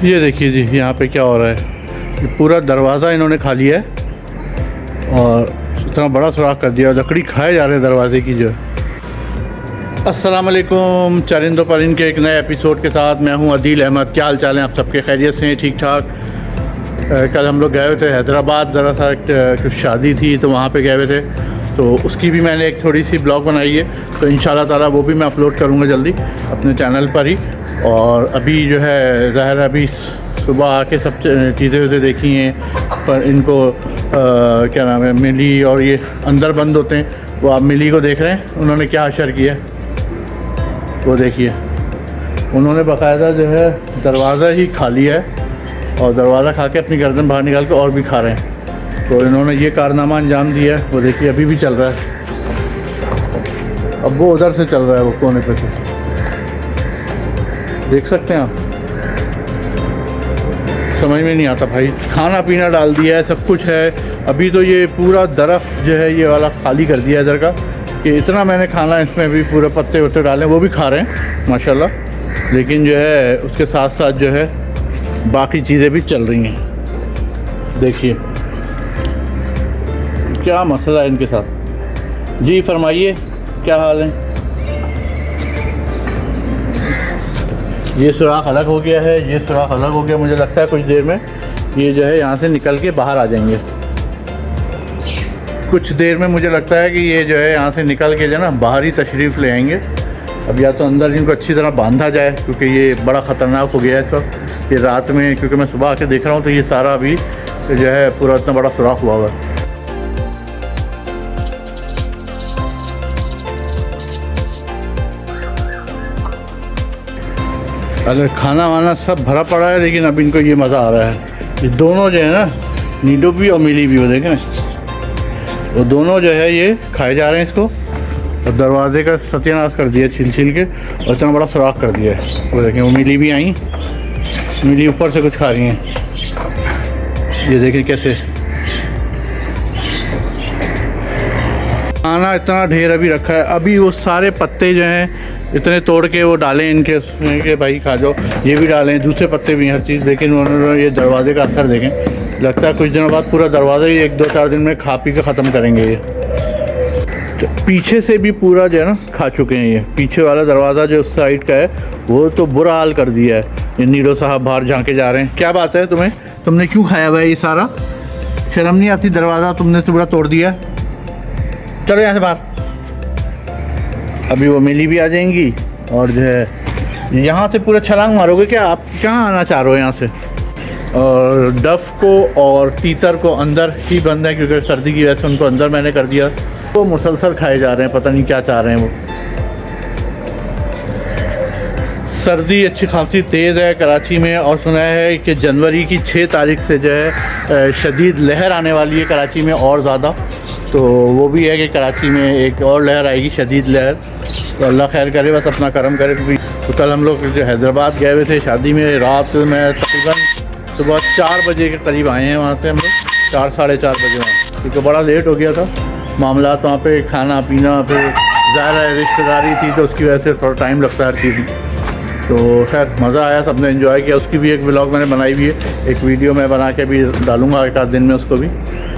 ये देखिए जी, यहाँ पे क्या हो रहा है। ये पूरा दरवाज़ा इन्होंने खा लिया है और इतना बड़ा सुराख कर दिया, लकड़ी खाए जा रहे हैं दरवाजे की जो है। अस्सलाम वालेकुम, चरिंदो परिंद के एक नए एपिसोड के साथ मैं हूँ अदील अहमद। क्या हाल चाल है आप सबके? खैरियत से हैं? ठीक ठाक। कल हम लोग गए हुए थे हैदराबाद, ज़रा सा कुछ शादी थी तो वहाँ पे गए हुए थे, तो उसकी भी मैंने एक थोड़ी सी ब्लॉग बनाई है, तो इंशाल्लाह ताला वो भी मैं अपलोड करूँगा जल्दी अपने चैनल पर ही। और अभी जो है ज़ाहिर अभी सुबह आके सब चीज़ें देखी हैं, पर इनको क्या नाम है, मिली और ये अंदर बंद होते हैं, वो आप मिली को देख रहे हैं उन्होंने क्या अशर किया। वो देखिए, उन्होंने बाकायदा जो है दरवाज़ा ही खा लिया है और दरवाज़ा खा के अपनी गर्दन बाहर निकाल के और भी खा रहे हैं। तो इन्होंने ये कारनामा अंजाम दिया है। वो देखिए अभी भी चल रहा है, अब वो उधर से चल रहा है, वो कोने पे से देख सकते हैं आप। समझ में नहीं आता भाई, खाना पीना डाल दिया है, सब कुछ है। अभी तो ये पूरा दरख्त जो है ये वाला खाली कर दिया है इधर का, कि इतना मैंने खाना इसमें भी पूरे पत्ते वत्ते डाले, वो भी खा रहे हैं माशाल्लाह। लेकिन जो है उसके साथ साथ जो है बाकी चीज़ें भी चल रही हैं। देखिए क्या मसला है इनके साथ। जी फरमाइए, क्या हाल है? ये सुराख अलग हो गया है, ये सुराख अलग हो गया। मुझे लगता है कुछ देर में ये जो है यहाँ से निकल के बाहर आ जाएंगे। कुछ देर में मुझे लगता है कि ये जो है यहाँ से निकल के जो है ना बाहर ही तशरीफ़ ले आएंगे। अब या तो अंदर इनको अच्छी तरह बांधा जाए, क्योंकि ये बड़ा ख़तरनाक हो गया है इस वक्त। ये रात में, क्योंकि मैं सुबह आके देख रहा हूँ तो ये सारा अभी जो है पूरा इतना बड़ा सुराख हुआ हुआ है। अगर खाना वाना सब भरा पड़ा है, लेकिन अब इनको ये मज़ा आ रहा है। ये दोनों जो है ना, नीडो भी और मिली भी, वो देखें, वो दोनों जो है ये खाए जा रहे हैं इसको। और दरवाजे का सत्यानाश कर दिया छील छील के, और इतना बड़ा सुराख कर दिया है। वो देखें, वो मिली भी आई, मिली ऊपर से कुछ खा रही हैं। ये देखें कैसे खाना इतना ढेर अभी रखा है। अभी वो सारे पत्ते जो हैं इतने तोड़ के वो डालें इनके भाई खा जाओ, ये भी डालें, दूसरे पत्ते भी हर चीज़। लेकिन उन्होंने ये दरवाजे का असर देखें, लगता है कुछ दिनों बाद पूरा दरवाज़ा ही 1-2-4 दिन में खा पी के ख़त्म करेंगे ये। तो पीछे से भी पूरा जो है ना खा चुके हैं ये। पीछे वाला दरवाज़ा जो उस साइड का है वो तो बुरा हाल कर दिया है। ये नीडो साहब बाहर झांके जा रहे हैं। क्या बात है तुम्हें, तुमने क्यों खाया हुआ है ये सारा? शर्म नहीं आती? दरवाज़ा तुमने तो पूरा तोड़ दिया। चलो यहाँ से बाहर। अभी वो मिली भी आ जाएंगी और जो है यहाँ से पूरा छलांग मारोगे क्या आप? कहाँ आना चाह रहे हो यहाँ से? और डफ को और तीतर को अंदर ही बंद है, क्योंकि सर्दी की वजह से उनको अंदर मैंने कर दिया। वो मुसलसल खाए जा रहे हैं, पता नहीं क्या चाह रहे हैं वो। सर्दी अच्छी खासी तेज़ है कराची में, और सुना है कि जनवरी की 6 तारीख से जो है शदीद लहर आने वाली है कराची में और ज़्यादा। तो वो भी है कि कराची में एक और लहर आएगी, शदीद लहर। तो अल्लाह खैर करे, बस अपना करम करे। क्योंकि तो कल हम लोग जो हैदराबाद गए हुए थे शादी में, रात में तकरीबन सुबह 4 बजे के करीब आए हैं वहाँ से हम लोग, 4 साढ़े 4 बजे वहाँ, क्योंकि बड़ा लेट हो गया था मामला वहाँ पे, खाना पीना, फिर ज़्यादा रिश्तेदारी थी तो उसकी वजह से थोड़ा टाइम लगता है हर चीज़ में। तो खैर मज़ा आया, सबने एंजॉय किया। उसकी भी एक व्लॉग मैंने बनाई हुई है, एक वीडियो मैं बना के भी डालूँगा एक आध दिन में उसको भी।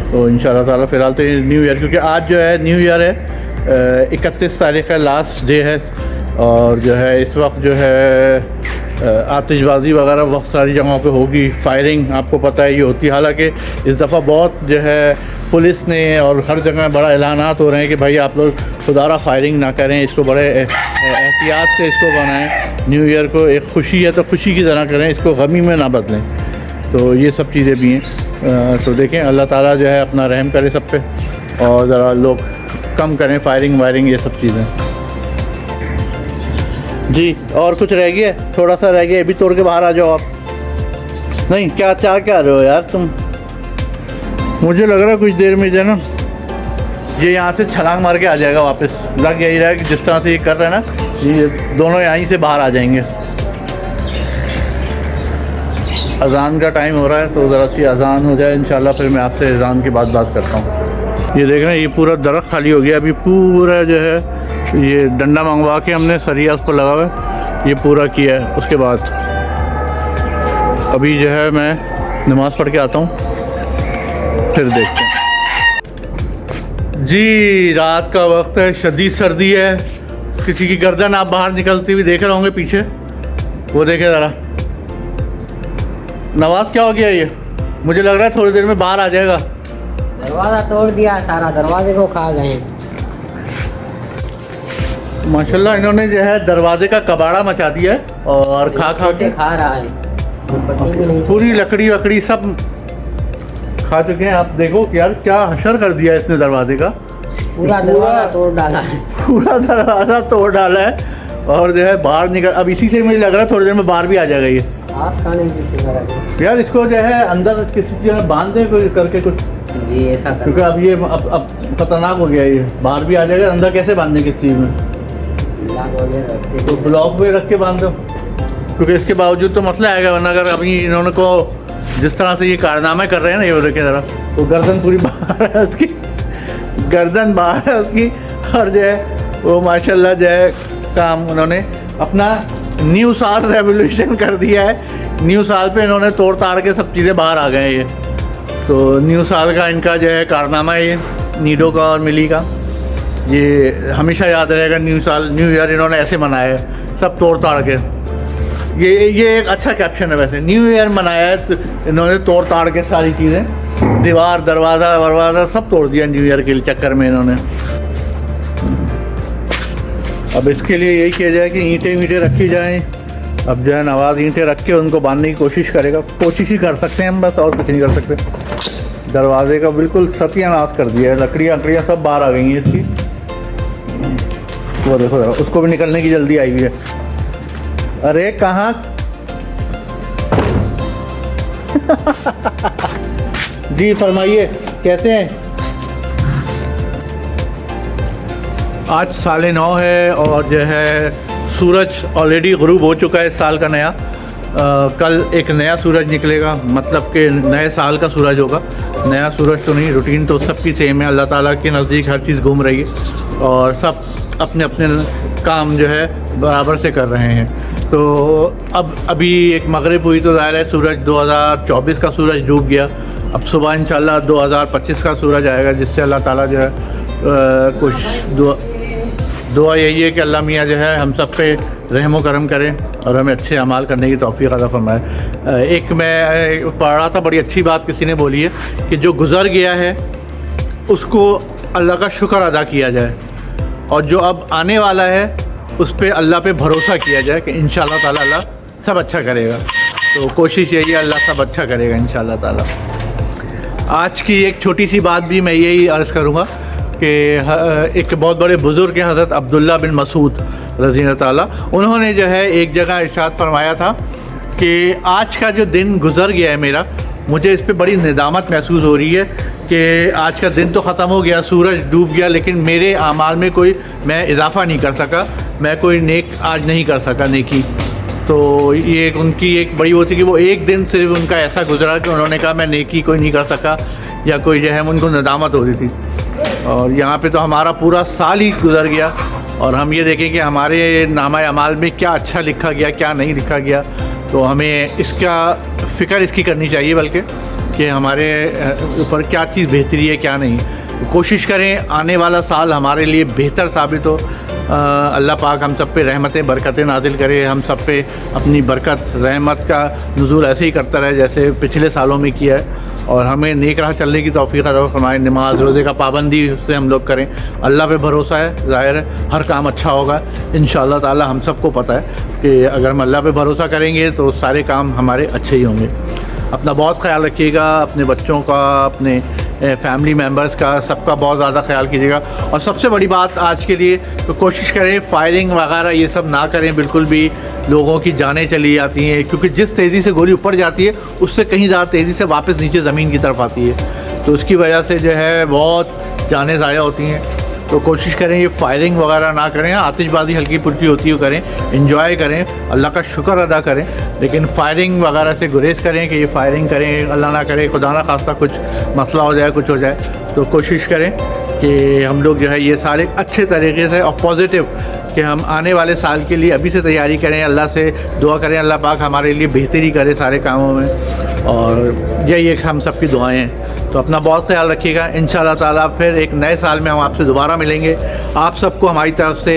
तो इंशाल्लाह ताला फ़िलहाल तो न्यू ईयर, क्योंकि आज जो है न्यू ईयर है, 31 तारीख का लास्ट डे है। और जो है इस वक्त जो है आतिशबाजी वगैरह बहुत सारी जगहों पे होगी, फायरिंग आपको पता है ये होती है। हालांकि इस दफ़ा बहुत जो है पुलिस ने और हर जगह बड़ा ऐलानात हो रहे हैं कि भाई आप लोग खुदारा फायरिंग ना करें, इसको बड़े एहतियात से इसको बनाएं। न्यू ईयर को एक खुशी है तो खुशी की तरह करें, इसको गमी में ना बदलें। तो ये सब चीज़ें भी हैं। तो देखें अल्लाह ताला जो है अपना रहम करे सब पे, और ज़रा लोग कम करें फायरिंग वायरिंग ये सब चीज़ें। जी और कुछ रह गया? थोड़ा सा रह गया, अभी तोड़ के बाहर आ जाओ आप। नहीं क्या चाह क्या रहे हो यार तुम? मुझे लग रहा है कुछ देर में जो है ना ये यहाँ से छलांग मार के आ जाएगा वापस। लग यही रहा है कि जिस तरह से ये कर रहे हैं ना, ये दोनों यहीं से बाहर आ जाएंगे। अज़ान का टाइम हो रहा है, तो ज़रा सी अज़ान हो जाए इंशाल्लाह, फिर मैं आपसे अज़ान के बाद बात करता हूँ। ये देख रहे हैं ये पूरा दरख्त खाली हो गया। अभी पूरा जो है ये डंडा मंगवा के हमने सरिया उस पर लगा हुआ है, ये पूरा किया है। उसके बाद अभी जो है मैं नमाज़ पढ़ के आता हूँ, फिर देखते हैं। जी रात का वक्त है, शदीद सर्दी है, किसी की गर्दन आप बाहर निकलती हुई देख रहे होंगे पीछे, वो देखे ज़रा। नवाज क्या हो गया ये? मुझे लग रहा है थोड़ी देर में बाहर आ जाएगा। दरवाज़ा तोड़ दिया, सारा दरवाजे को खा गए। माशाल्लाह इन्होंने जो है दरवाजे का कबाड़ा मचा दिया है और खा के खा रहा है, पत्ती भी नहीं। पूरी लकड़ी वकड़ी सब खा चुके हैं। आप देखो यार क्या हशर कर दिया इसने दरवाजे का, पूरा दरवाजा तोड़ डाला है, पूरा दरवाजा तोड़ डाला है और जो है बाहर निकल। अब इसी से मुझे लग रहा है थोड़ी देर में बाहर भी आ जाएगा ये। आप खाने की यार इसको जो है अंदर किसी चीज़ में बांध दे कोई करके कुछ जी, ऐसा क्योंकि अब ये अब खतरनाक हो गया है, ये बाहर भी आ जाएगा, अंदर कैसे बांधने किस चीज़ में? तो ब्लॉक में रख के बांध दो, क्योंकि इसके बावजूद तो मसला आएगा। वरना अगर अभी इन्होंने को जिस तरह से ये कारनामे कर रहे हैं ना, ये देखे ज़रा, तो गर्दन पूरी बाहर है उसकी, गर्दन बाहर है उसकी। और जो है वो माशाल्लाह जो है काम उन्होंने अपना न्यू साल रेवोल्यूशन कर दिया है। न्यू साल पे इन्होंने तोड़ ताड़ के सब चीज़ें बाहर आ गए हैं ये। तो न्यू साल का इनका जो है कारनामा है ये, नीडो का और मिली का, ये हमेशा याद रहेगा। न्यू साल, न्यू ईयर इन्होंने ऐसे मनाया है, सब तोड़ ताड़ के। ये एक अच्छा कैप्शन है वैसे, न्यू ईयर मनाया है तो इन्होंने तोड़ ताड़ के सारी चीज़ें, दीवार दरवाज़ा वरवाज़ा सब तोड़ दिया न्यू ईयर के चक्कर में इन्होंने। अब इसके लिए यही किया जाए कि ईंटें वींटें रखी जाएं। अब जो है नवाज़ ईंटें रख के उनको बांधने की कोशिश करेगा, कोशिश ही कर सकते हैं हम बस, और कुछ नहीं कर सकते। दरवाजे का बिल्कुल सत्यानाश कर दिया है, लकड़ियाँ सब बाहर आ गई हैं इसकी। वो देखो जरा, उसको भी निकलने की जल्दी आई हुई है। अरे कहाँ जी फरमाइए, कैसे हैं? आज 9:30 है और जो है सूरज ऑलरेडी गुरूब हो चुका है इस साल का नया। कल एक नया सूरज निकलेगा, मतलब कि नए साल का सूरज होगा। नया सूरज तो नहीं, रूटीन तो सबकी सेम है। अल्लाह ताला के नज़दीक हर चीज़ घूम रही है और सब अपने अपने काम जो है बराबर से कर रहे हैं। तो अब अभी एक मगरिब हुई तो ज़ाहिर है सूरज 2024 का सूरज डूब गया। अब सुबह इंशाल्लाह 2025 का सूरज आएगा, जिससे अल्लाह ताला जो है कुछ दुआ यही है कि अल्लाह मियाँ जो है हम सब पे रहम व करम करें और हमें अच्छे अमाल करने की तौफीक अता फरमाए। एक मैं पढ़ रहा था, बड़ी अच्छी बात किसी ने बोली है कि जो गुज़र गया है उसको अल्लाह का शुक्र अदा किया जाए और जो अब आने वाला है उस पर अल्लाह पे भरोसा किया जाए कि इंशाअल्लाह ताला अल्लाह सब अच्छा करेगा। तो कोशिश यही है, अल्लाह सब अच्छा करेगा इंशाअल्लाह ताला। आज की एक छोटी सी बात भी मैं यही अर्ज़ करूँगा कि एक बहुत बड़े बुज़ुर्ग हैं हज़रत अब्दुल्ला बिन मसूद रज़ी अल्लाह ताला, उन्होंने जो है एक जगह इरशाद फरमाया था कि आज का जो दिन गुज़र गया है मेरा, मुझे इस पे बड़ी निदामत महसूस हो रही है कि आज का दिन तो ख़त्म हो गया, सूरज डूब गया, लेकिन मेरे आमाल में कोई मैं इजाफ़ा नहीं कर सका, मैं कोई नेक आज नहीं कर सका नेकी। तो ये उनकी एक बड़ी वो थी कि वो एक दिन सिर्फ उनका ऐसा गुजरा कि उन्होंने कहा मैं नेकी कोई नहीं कर सका या कोई जो है उनको नदामत हो रही थी। और यहाँ पे तो हमारा पूरा साल ही गुजर गया और हम ये देखें कि हमारे नामा अमाल में क्या अच्छा लिखा गया, क्या नहीं लिखा गया। तो हमें इसका फ़िक्र इसकी करनी चाहिए बल्कि कि हमारे ऊपर क्या चीज़ बेहतरी है क्या नहीं। तो कोशिश करें आने वाला साल हमारे लिए बेहतर साबित हो। अल्लाह पाक हम सब पे रहमतें बरकतें नाजिल करे, हम सब पे अपनी बरकत रहमत का नुज़ूल ऐसे ही करता रहे जैसे पिछले सालों में किया है और हमें नेक राह चलने की तौफ़ीक़ अता फरमाए। नमाज रोज़े का पाबंदी उससे हम लोग करें, अल्लाह पे भरोसा है, ज़ाहिर है हर काम अच्छा होगा इंशाअल्लाह ताला। हम सबको पता है कि अगर हम अल्लाह पे भरोसा करेंगे तो सारे काम हमारे अच्छे ही होंगे। अपना बहुत ख्याल रखिएगा, अपने बच्चों का, अपने फैमिली मेम्बर्स का, सबका बहुत ज़्यादा ख्याल कीजिएगा। और सबसे बड़ी बात आज के लिए तो कोशिश करें फायरिंग वगैरह ये सब ना करें बिल्कुल भी। लोगों की जानें चली जाती हैं क्योंकि जिस तेज़ी से गोली ऊपर जाती है उससे कहीं ज़्यादा तेज़ी से वापस नीचे ज़मीन की तरफ आती है, तो उसकी वजह से जो है बहुत जानें ज़ाया होती हैं। तो कोशिश करें ये फायरिंग वगैरह ना करें, आतिशबाजी हल्की फुल्की होती है करें, एंजॉय करें, अल्लाह का शुक्र अदा करें, लेकिन फायरिंग वगैरह से गुरेज करें कि ये फायरिंग करें, अल्लाह ना करे खुदा ना खास्ता कुछ मसला हो जाए, कुछ हो जाए। तो कोशिश करें कि हम लोग जो है ये सारे अच्छे तरीके से और पॉजिटिव कि हम आने वाले साल के लिए अभी से तैयारी करें, अल्लाह से दुआ करें, अल्लाह पाक हमारे लिए बेहतरी करे सारे कामों में, और यही एक हम सबकी दुआएं हैं। तो अपना बहुत ख्याल रखिएगा। इंशाअल्लाह ताला फिर एक नए साल में हम आपसे दोबारा मिलेंगे। आप सबको हमारी तरफ से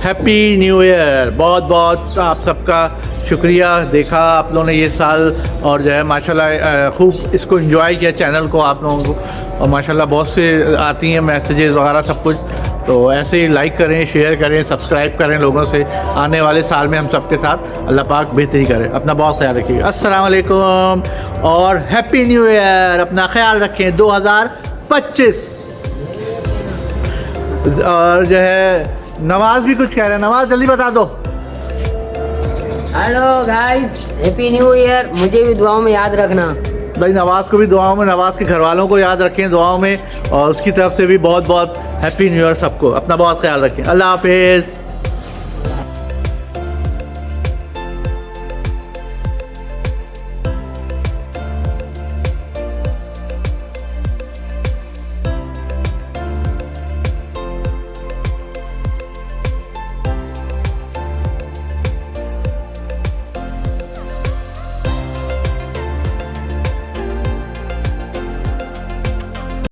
हैप्पी न्यू ईयर। बहुत बहुत आप सबका शुक्रिया। देखा आप लोगों ने ये साल, और जो है माशाल्लाह खूब इसको एंजॉय किया चैनल को आप लोगों को, और माशाल्लाह बहुत से आती हैं मैसेजेस वगैरह सब कुछ। तो ऐसे ही लाइक करें, शेयर करें, सब्सक्राइब करें लोगों से। आने वाले साल में हम सबके साथ अल्लाह पाक बेहतरी करे। अपना बहुत ख्याल रखिएगा। अस्सलाम वालेकुम और हैप्पी न्यू ईयर। अपना ख्याल रखें 2025। और जो है नवाज भी कुछ कह रहे हैं। नवाज जल्दी बता दो। Hello guys, happy new year. मुझे भी दुआओं में याद रखना। भाई नवाज को भी दुआओं में, नवाज के घर वालों को याद रखें दुआओं में, और उसकी तरफ से भी बहुत बहुत हैप्पी न्यू ईयर सबको। अपना बहुत ख्याल रखें। अल्लाह हाफिज़।